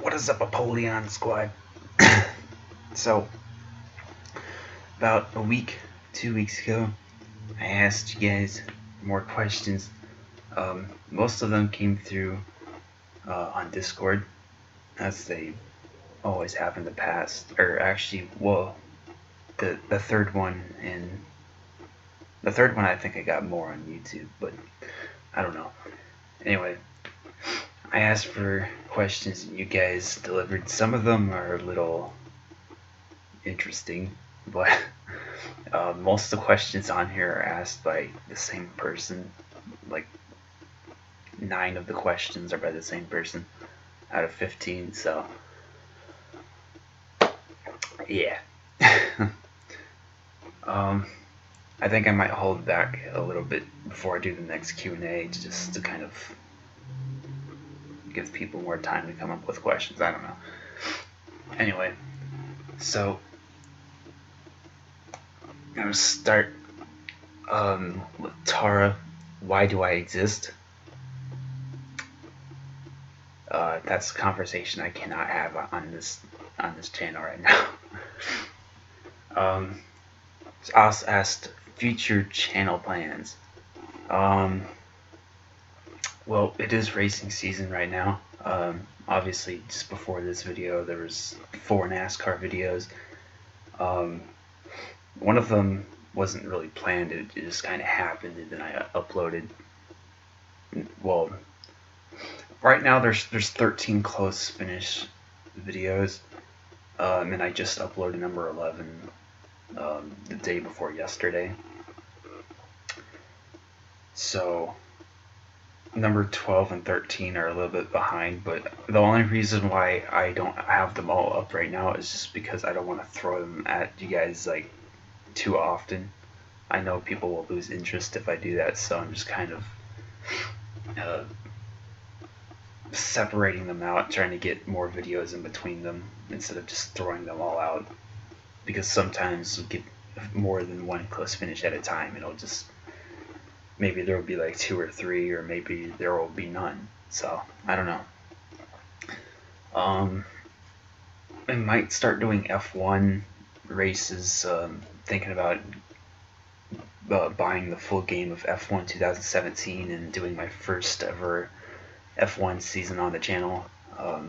What is up, Apollyon Squad? So, about a week, 2 weeks ago, I asked you guys more questions. Most of them came through on Discord, as they always have in the past. Or actually, well, the third one I think I got more on YouTube, but I don't know. Anyway, I asked for questions and you guys delivered. Some of them are a little interesting, but most of the questions on here are asked by the same person. Like 9 of the questions are by the same person out of 15, so yeah. I think I might hold back a little bit before I do the next QnA, just to kind of give people more time to come up with questions. I don't know. Anyway, so I'm gonna start with Tara. Why do I exist? That's a conversation I cannot have on this channel right now. I also asked future channel plans. Well, it is racing season right now. Obviously, just before this video, there was 4 NASCAR videos. One of them wasn't really planned. It just kind of happened, and then I uploaded. Well, right now there's 13 close finish videos, and I just uploaded number 11 the day before yesterday. So number 12 and 13 are a little bit behind, but the only reason why I don't have them all up right now is just because I don't want to throw them at you guys like too often. I know people will lose interest if I do that, so I'm just kind of separating them out, trying to get more videos in between them instead of just throwing them all out, because sometimes you get more than one close finish at a time, and it'll just, maybe there will be like 2 or 3, or maybe there will be none. So I don't know. I might start doing F1 races. Thinking about buying the full game of F1 2017 and doing my first ever F1 season on the channel. I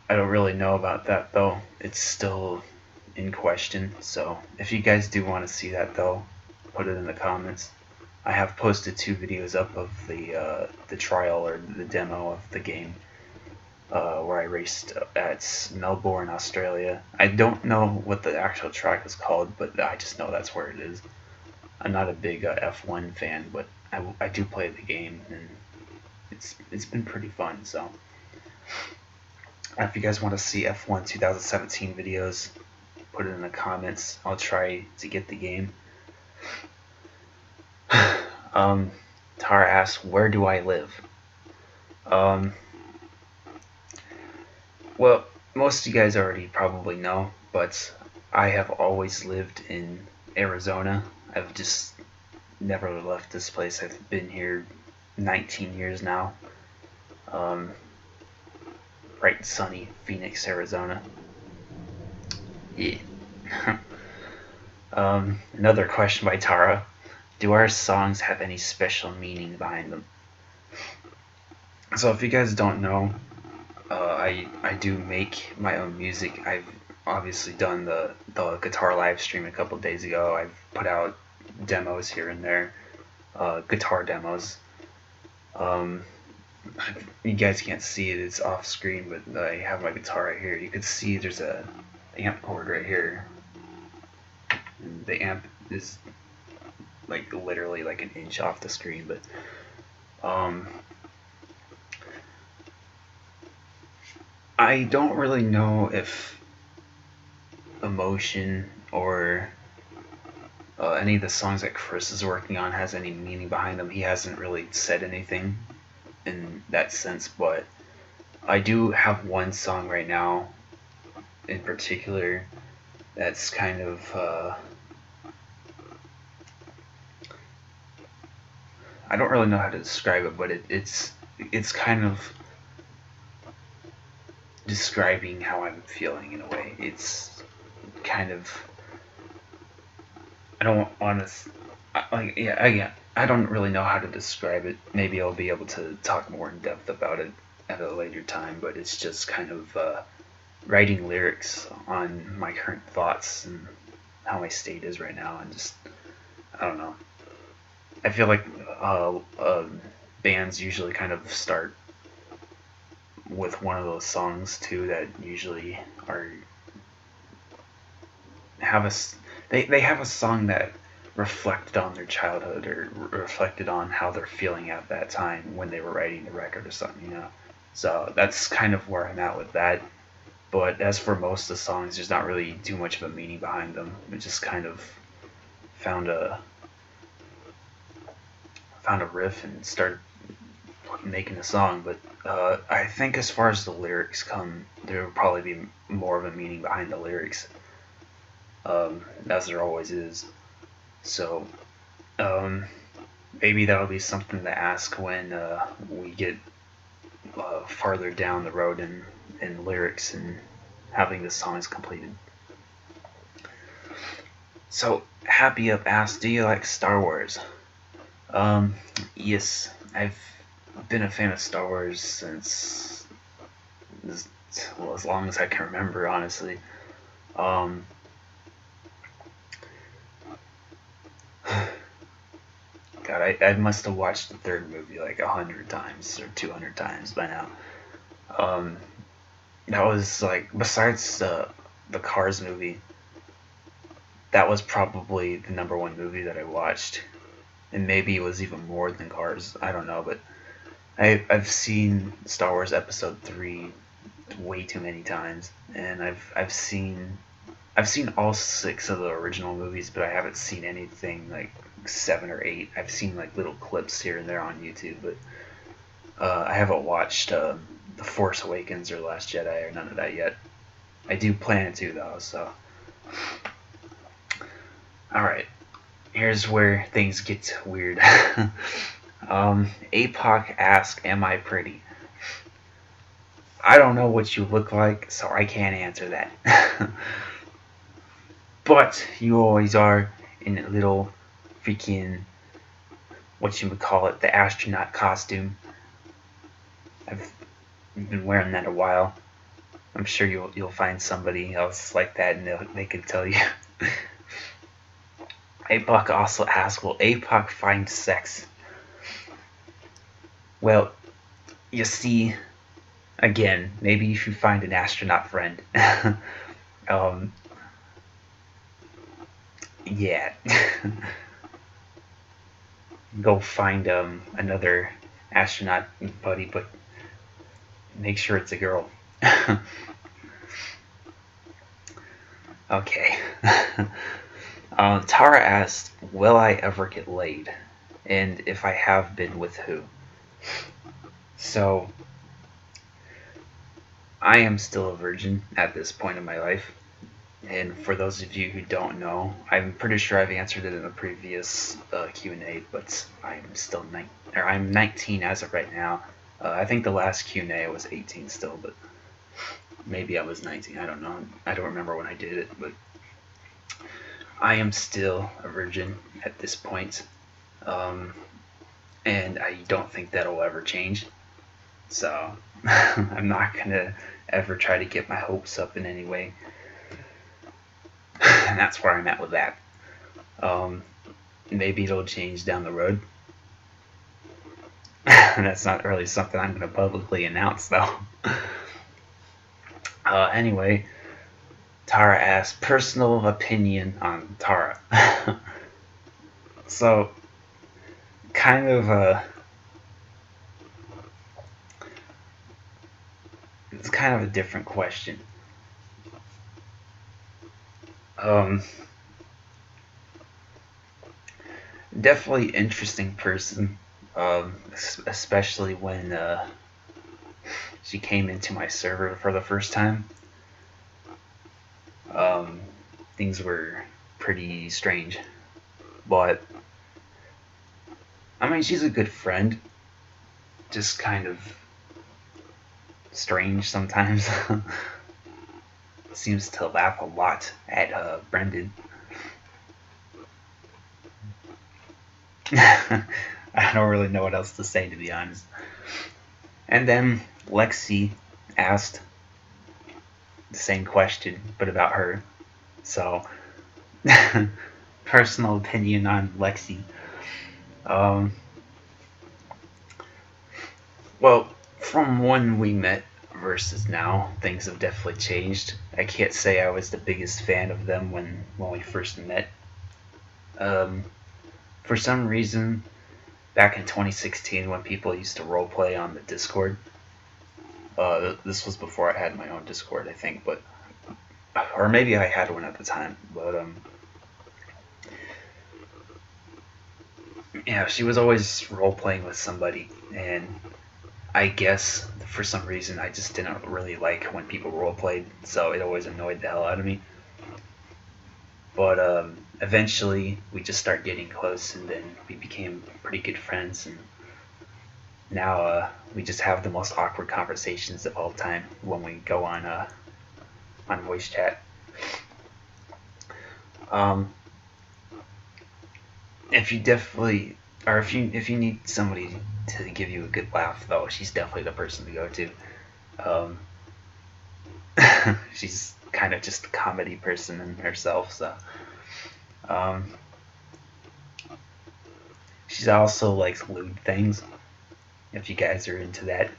don't really know about that though. It's still in question. So if you guys do want to see that though, put it in the comments. I have posted 2 videos up of the trial or the demo of the game, where I raced at Melbourne, Australia. I don't know what the actual track is called, but I just know that's where it is. I'm not a big F1 fan, but I do play the game, and it's been pretty fun. So if you guys want to see F1 2017 videos, put it in the comments. I'll try to get the game. Tara asks, where do I live? Well, most of you guys already probably know, but I have always lived in Arizona. I've just never left this place. I've been here 19 years now. Bright and sunny Phoenix, Arizona. Yeah. Another question by Tara. Do our songs have any special meaning behind them? So if you guys don't know, I do make my own music. I've obviously done the guitar live stream a couple days ago. I've put out demos here and there, guitar demos. You guys can't see it, it's off screen, but I have my guitar right here. You can see there's a amp cord right here. And the amp is like literally like an inch off the screen, but I don't really know if Emotion or any of the songs that Chris is working on has any meaning behind them. He hasn't really said anything in that sense, but I do have one song right now in particular that's kind of I don't really know how to describe it, but it's kind of describing how I'm feeling in a way. It's kind of, I don't want to, like, yeah, again, I don't really know how to describe it. Maybe I'll be able to talk more in depth about it at a later time, but it's just kind of writing lyrics on my current thoughts and how my state is right now, and just, I don't know. I feel like bands usually kind of start with one of those songs too that usually are have a they have a song that reflected on their childhood or reflected on how they're feeling at that time when they were writing the record or something, you know. So that's kind of where I'm at with that. But as for most of the songs, there's not really too much of a meaning behind them. It just kind of found a riff and started making a song. But I think as far as the lyrics come, there will probably be more of a meaning behind the lyrics, as there always is. So maybe that'll be something to ask when we get farther down the road in lyrics and having the songs completed. So Happy Up asked, do you like Star Wars? Yes, I've been a fan of Star Wars since, well, as long as I can remember, honestly. God, I must have watched the third movie like 100 times or 200 times by now. That was like, besides the Cars movie, that was probably the number one movie that I watched. And maybe it was even more than Cars, I don't know, but I've seen Star Wars Episode 3 way too many times, and I've seen all 6 of the original movies, but I haven't seen anything like 7 or 8. I've seen like little clips here and there on YouTube, but I haven't watched The Force Awakens or Last Jedi or none of that yet. I do plan to though, so. Alright, here's where things get weird. APOC asked, am I pretty? I don't know what you look like, so I can't answer that. But you always are in a little freaking, what you would call it, the astronaut costume. I've been wearing that a while. I'm sure you'll find somebody else like that, and they could tell you. APOC also asked, will APOC find sex? Well, you see, again, maybe you should find an astronaut friend. Yeah. Go find another astronaut buddy, but make sure it's a girl. Okay. Tara asked, will I ever get laid? And if I have been, with who? So, I am still a virgin at this point in my life. And for those of you who don't know, I'm pretty sure I've answered it in a previous Q&A, but I'm 19 as of right now. I think the last Q&A was 18 still, but maybe I was 19. I don't know. I don't remember when I did it, but I am still a virgin at this point, and I don't think that'll ever change. So I'm not gonna ever try to get my hopes up in any way. And that's where I'm at with that. Maybe it'll change down the road. That's not really something I'm going to publicly announce, though. Anyway, Tara asked, personal opinion on Tara. So, kind of it's kind of a different question. Definitely interesting person, especially when she came into my server for the first time. Things were pretty strange, but I mean, she's a good friend. Just kind of strange sometimes. Seems to laugh a lot at Brendan. I don't really know what else to say, to be honest. And then Lexi asked the same question, but about her. So, personal opinion on Lexi. Um, well, from when we met versus now, things have definitely changed. I can't say I was the biggest fan of them when we first met. Um, for some reason, back in 2016, when people used to roleplay on the Discord, this was before I had my own Discord, I think, but or maybe I had one at the time, but yeah, she was always role playing with somebody, and I guess for some reason I just didn't really like when people role played, so it always annoyed the hell out of me. But eventually we just started getting close, and then we became pretty good friends, and now we just have the most awkward conversations of all time when we go on voice chat. Um, if you definitely, or if you need somebody to give you a good laugh, though, she's definitely the person to go to. Um, she's kind of just a comedy person in herself, so um, she's also likes lewd things. If you guys are into that,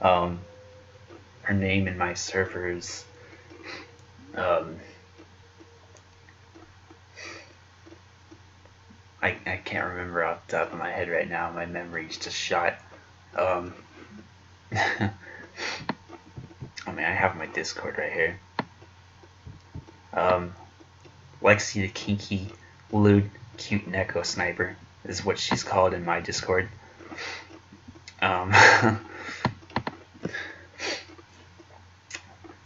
um, her name in my servers. Um, I can't remember off the top of my head right now. My memory's just shot. Um, I mean, I have my Discord right here. Lexi the Kinky Lewd Cute Neko Sniper is what she's called in my Discord.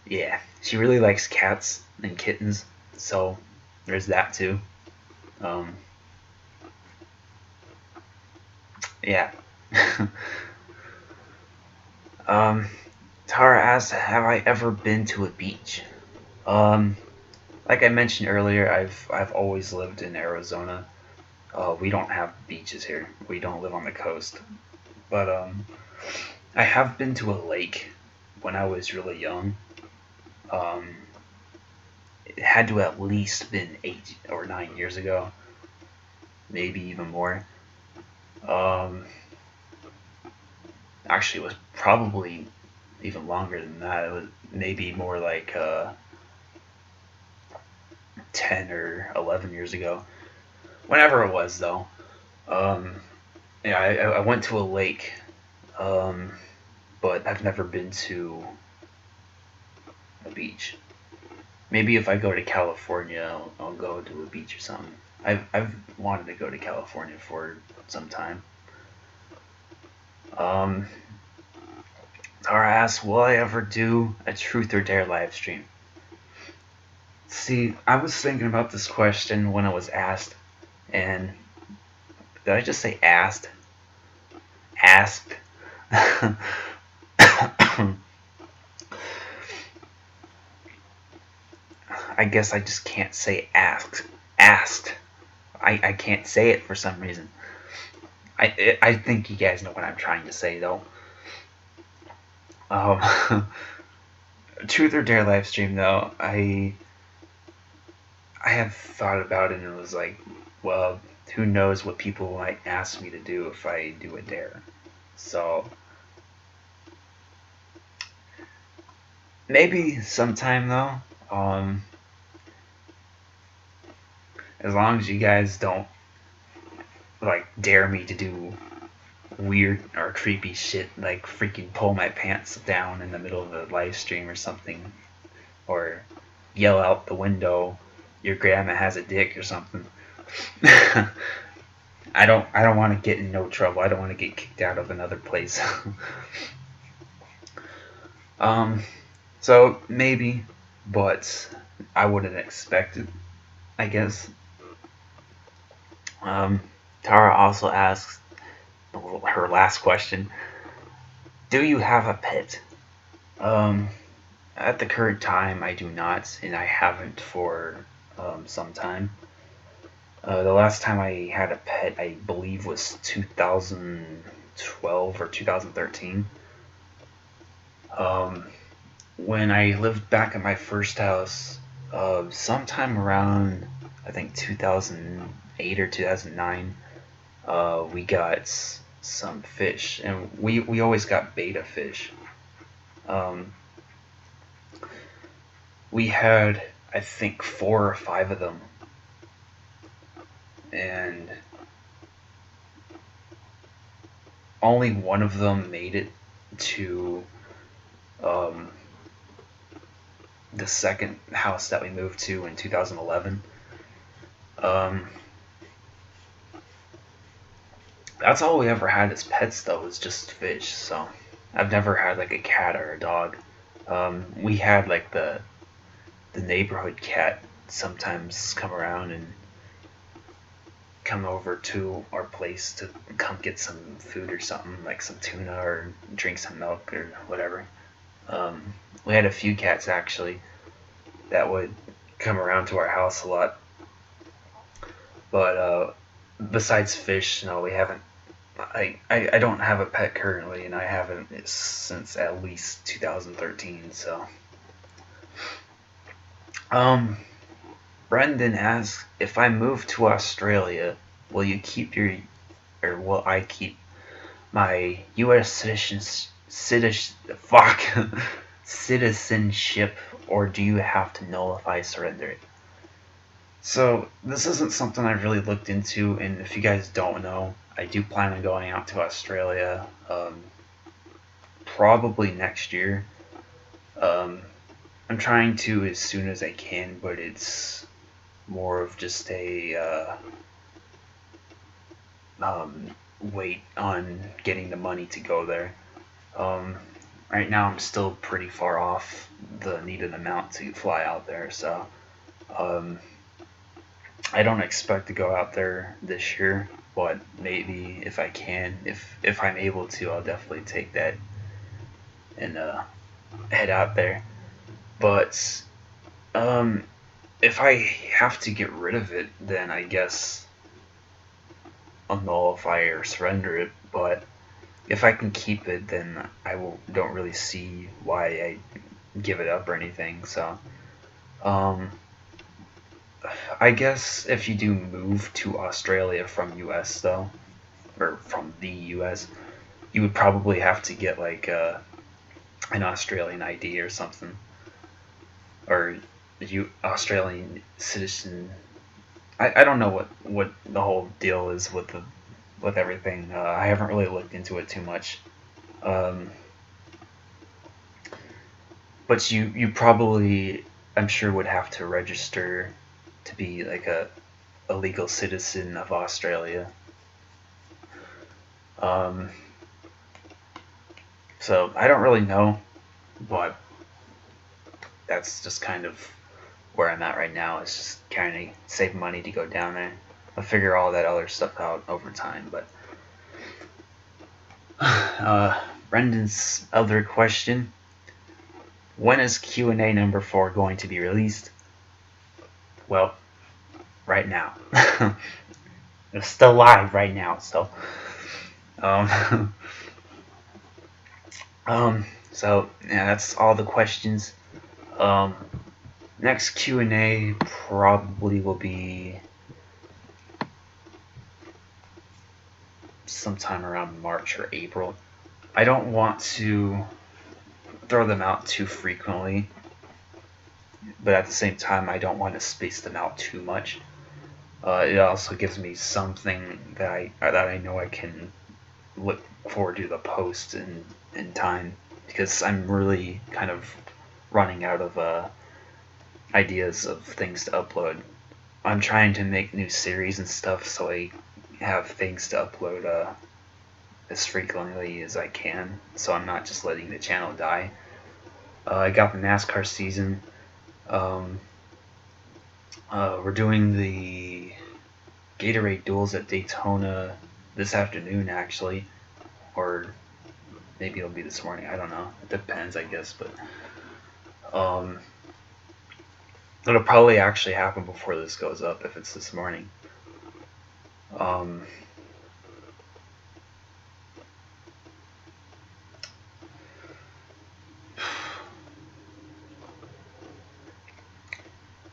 Yeah, she really likes cats and kittens, so there's that too. Um, yeah. Tara asks, have I ever been to a beach? Um, like I mentioned earlier, I've always lived in Arizona. We don't have beaches here. We don't live on the coast. But I have been to a lake when I was really young. Um, it had to at least been 8 or 9 years ago, maybe even more. Um, actually, it was probably even longer than that. It was maybe more like 10 or 11 years ago. Whenever it was, though. Um, yeah, I went to a lake, um, but I've never been to a beach. Maybe if I go to California, I'll go to a beach or something. I've wanted to go to California for some time. Tara asks, will I ever do a Truth or Dare live stream? See, I was thinking about this question when it was asked, and did I just say asked? Asked. I guess I just can't say asked. Asked. I can't say it for some reason. I think you guys know what I'm trying to say, though. Truth or Dare live stream, though, I have thought about it and it was like, well, who knows what people might ask me to do if I do a dare. So maybe sometime though. As long as you guys don't like dare me to do weird or creepy shit, like freaking pull my pants down in the middle of a live stream or something, or yell out the window, "Your grandma has a dick" or something. I don't want to get in no trouble. I don't want to get kicked out of another place. So maybe, but I wouldn't expect it, I guess. Tara also asks her last question. Do you have a pet? At the current time, I do not, and I haven't for some time. The last time I had a pet, I believe, was 2012 or 2013. When I lived back at my first house, sometime around, I think, 2008 or 2009, we got some fish, and we always got betta fish. We had, I think, 4 or 5 of them, and only one of them made it to the second house that we moved to in 2011. That's all we ever had as pets, though, was just fish. So I've never had like a cat or a dog. We had like the neighborhood cat sometimes come around and come over to our place to come get some food or something, like some tuna or drink some milk or whatever. We had a few cats actually that would come around to our house a lot. But besides fish, no, we haven't. I don't have a pet currently, and I haven't since at least 2013. So, Brendan asks, if I move to Australia, will you keep your, or will I keep my U.S. citizenship, or do you have to nullify surrender it? So this isn't something I've really looked into, and if you guys don't know, I do plan on going out to Australia, probably next year. I'm trying to as soon as I can, but it's more of just a wait on getting the money to go there. Right now I'm still pretty far off the needed amount to fly out there, so I don't expect to go out there this year, but maybe if I can, if I'm able to, I'll definitely take that and head out there. But if I have to get rid of it, then I guess I'll nullify or surrender it. But if I can keep it, then don't really see why I give it up or anything. So I guess if you do move to Australia from US though, or from the US, you would probably have to get like an Australian ID or something, or Australian citizen. I don't know what the whole deal is with everything. I haven't really looked into it too much. But you probably, I'm sure, would have to register to be like a legal citizen of Australia. So I don't really know, but that's just kind of where I'm at right now. It's just kind of save money to go down there. I'll figure all that other stuff out over time. But Brendan's other question: when is QnA number 4 going to be released? Well, right now. It's still live right now, so so yeah, that's all the questions. Next Q&A probably will be sometime around March or April. I don't want to throw them out too frequently, but at the same time I don't want to space them out too much. It also gives me something that I know I can look forward to the post in time, because I'm really kind of running out of ideas of things to upload. I'm trying to make new series and stuff, so I have things to upload as frequently as I can, so I'm not just letting the channel die. I got the NASCAR season. We're doing the Gatorade duels at Daytona this afternoon, actually, or maybe it'll be this morning. I don't know. It depends, I guess, but it'll probably actually happen before this goes up if it's this morning.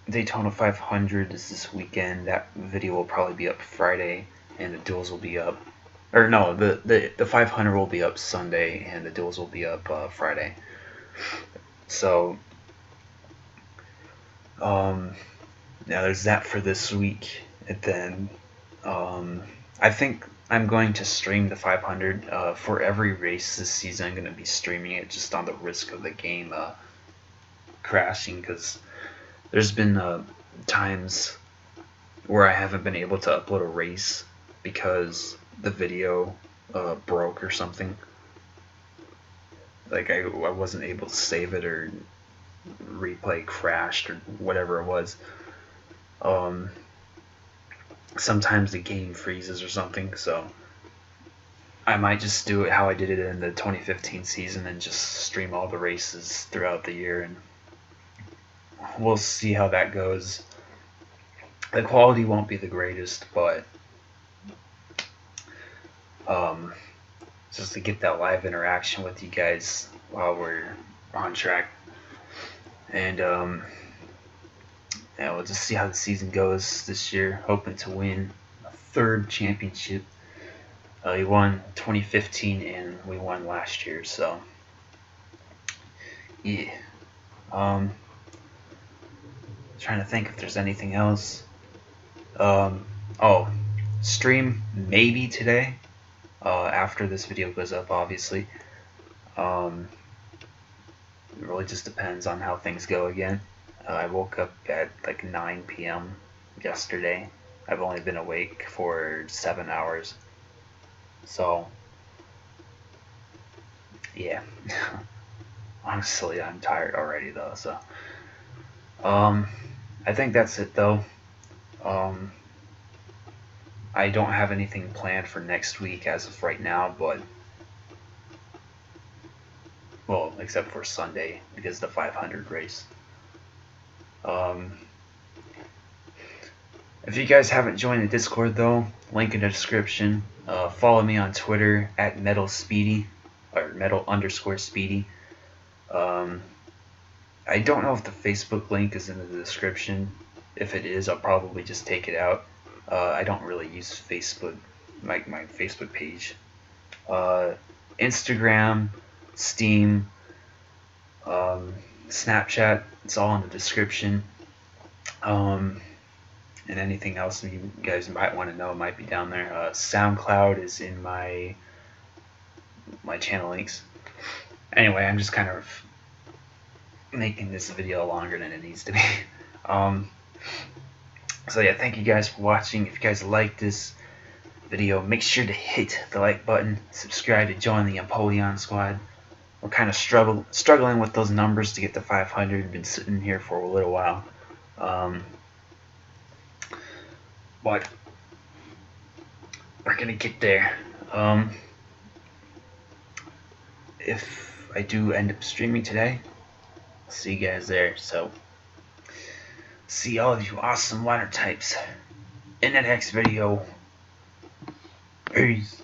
Daytona 500 is this weekend. That video will probably be up Friday, and the duels will be up. Or no, the 500 will be up Sunday, and the duels will be up Friday. So, yeah, there's that for this week. And then, I think I'm going to stream the 500 for every race this season. I'm going to be streaming it just on the risk of the game crashing, because there's been times where I haven't been able to upload a race because the video broke or something. Like I wasn't able to save it, or replay crashed, or whatever it was. Sometimes the game freezes or something, so I might just do it how I did it in the 2015 season and just stream all the races throughout the year, and we'll see how that goes. The quality won't be the greatest, but just to get that live interaction with you guys while we're on track. And yeah, we'll just see how the season goes this year. Hoping to win a third championship. We won 2015 and we won last year, so yeah. Trying to think if there's anything else. Oh, stream maybe today. After this video goes up, obviously. It really just depends on how things go again. I woke up at like 9 p.m. yesterday. I've only been awake for 7 hours. So, yeah. Honestly, I'm tired already though, so. I think that's it though. I don't have anything planned for next week as of right now, but well, except for Sunday because the 500 race. If you guys haven't joined the Discord though, link in the description. Follow me on Twitter at @MetalSpeedy or @metal_Speedy. I don't know if the Facebook link is in the description. If it is, I'll probably just take it out. I don't really use Facebook, my Facebook page. Instagram, Steam, Snapchat, it's all in the description. And anything else you guys might want to know might be down there. SoundCloud is in my channel links. Anyway, I'm just kind of making this video longer than it needs to be. So yeah, thank you guys for watching. If you guys like this video, make sure to hit the like button, subscribe to join the Empoleon squad. We're kind of struggling with those numbers to get to 500. Been sitting here for a little while, but we're gonna get there. If I do end up streaming today, I'll see you guys there. So, see all of you awesome water types in the next video. Peace.